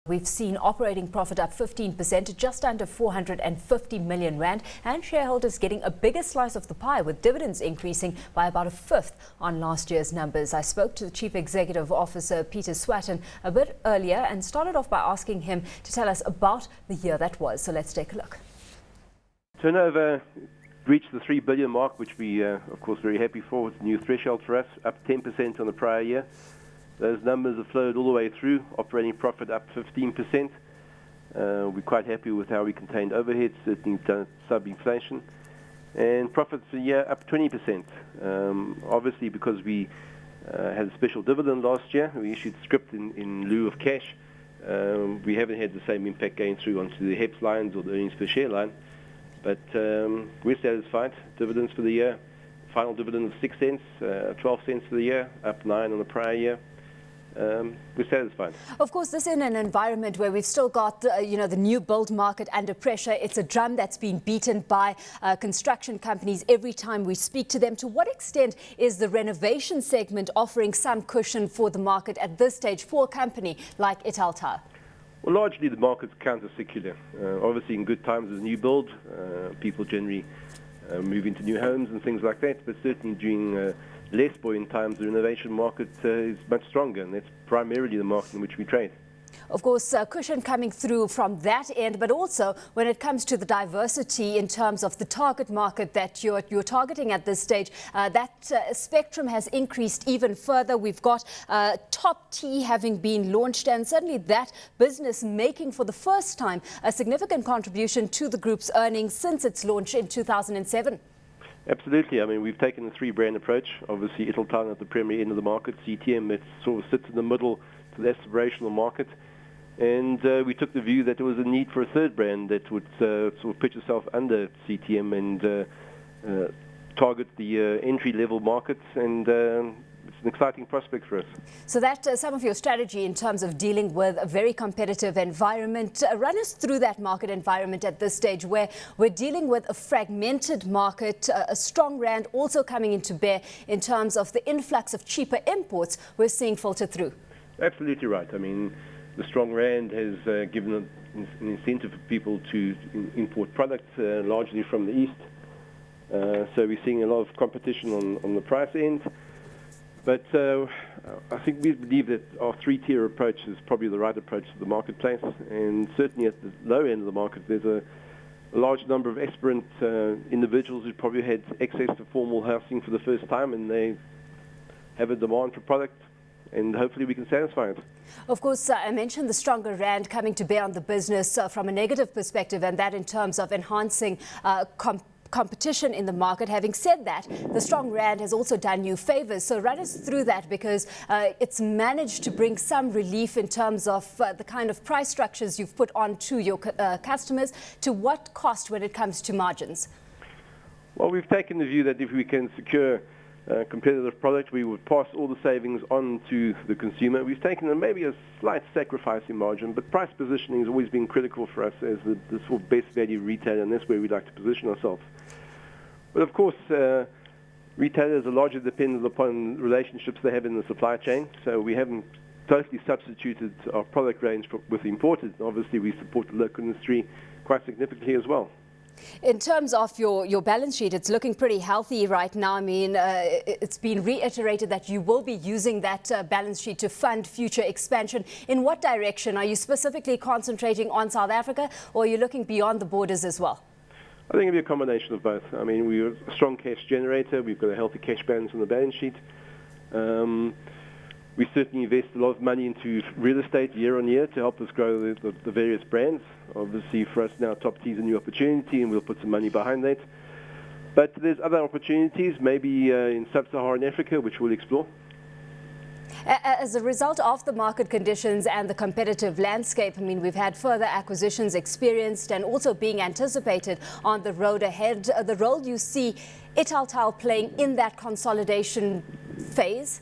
We've seen operating profit up 15% to just under 450 million rand, and shareholders getting a bigger slice of the pie, with dividends increasing by about a fifth on last year's numbers. I spoke to the Chief Executive Officer, Peter Swatton, a bit earlier and started off by asking him to tell us about the year that was. So let's take a look. Turnover reached the 3 billion mark, which we of course very happy for. It's a new threshold for us, up 10% on the prior year. Those numbers have flowed all the way through. Operating profit up 15%. We're quite happy with how we contained overheads, certainly sub-inflation. And profits for the year up 20%. Obviously, because we had a special dividend last year, we issued scrip in lieu of cash. We haven't had the same impact going through onto the HEPS lines or the earnings per share line. But we're satisfied. Dividends for the year, final dividend of 6 cents, 12 cents for the year, up 9 on the prior year. We're satisfied. Of course, this in an environment where we've still got the new build market under pressure. It's a drum that's been beaten by construction companies every time we speak to them. To what extent is the renovation segment offering some cushion for the market at this stage for a company like Italtile? Well, largely the market's counter-secular. Obviously, in good times as new build, people generally move into new homes and things like that. But certainly during less buoyant times, the renovation market is much stronger, and that's primarily the market in which we trade. Of course, cushion coming through from that end, but also when it comes to the diversity in terms of the target market that you're targeting at this stage, that spectrum has increased even further. We've got Top Tea having been launched, and certainly that business making for the first time a significant contribution to the group's earnings since its launch in 2007. Absolutely. I mean, we've taken a three-brand approach. Obviously, Italtile at the premier end of the market, CTM that sort of sits in the middle to the aspirational market. And we took the view that there was a need for a third brand that would sort of pitch itself under CTM and target the entry-level markets. And it's an exciting prospect for us. So that's some of your strategy in terms of dealing with a very competitive environment. Run us through that market environment at this stage where we're dealing with a fragmented market, a strong rand also coming into bear in terms of the influx of cheaper imports we're seeing filter through. Absolutely right. I mean, the strong rand has given an incentive for people to import products largely from the east. So we're seeing a lot of competition on the price end. But I think we believe that our three-tier approach is probably the right approach to the marketplace. And certainly at the low end of the market, there's a large number of aspirant individuals who probably had access to formal housing for the first time, and they have a demand for product, and hopefully we can satisfy it. Of course, I mentioned the stronger rand coming to bear on the business from a negative perspective, and that in terms of enhancing competition in the market. Having said that, the strong rand has also done you favors. So run us through that, because it's managed to bring some relief in terms of the kind of price structures you've put on to your customers. To what cost when it comes to margins? Well, we've taken the view that if we can secure competitive product, we would pass all the savings on to the consumer. We've taken maybe a slight sacrifice in margin, but price positioning has always been critical for us as the sort of best value retailer, and that's where we like to position ourselves. But of course, retailers are largely dependent upon relationships they have in the supply chain, so we haven't totally substituted our product range with imported. Obviously, we support the local industry quite significantly as well. In terms of your balance sheet, it's looking pretty healthy right now. I mean, it's been reiterated that you will be using that balance sheet to fund future expansion. In what direction? Are you specifically concentrating on South Africa, or are you looking beyond the borders as well? I think it'll be a combination of both. I mean, we're a strong cash generator. We've got a healthy cash balance on the balance sheet. We certainly invest a lot of money into real estate year on year to help us grow the various brands. Obviously, for us now, Top Tea is a new opportunity, and we'll put some money behind that. But there's other opportunities, maybe in sub-Saharan Africa, which we'll explore. As a result of the market conditions and the competitive landscape, I mean, we've had further acquisitions experienced and also being anticipated on the road ahead. The role you see Italtile playing in that consolidation phase?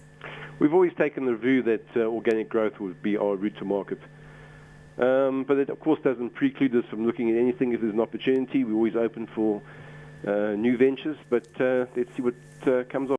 We've always taken the view that organic growth would be our route to market. But it, of course, doesn't preclude us from looking at anything if there's an opportunity. We're always open for new ventures, but let's see what comes up.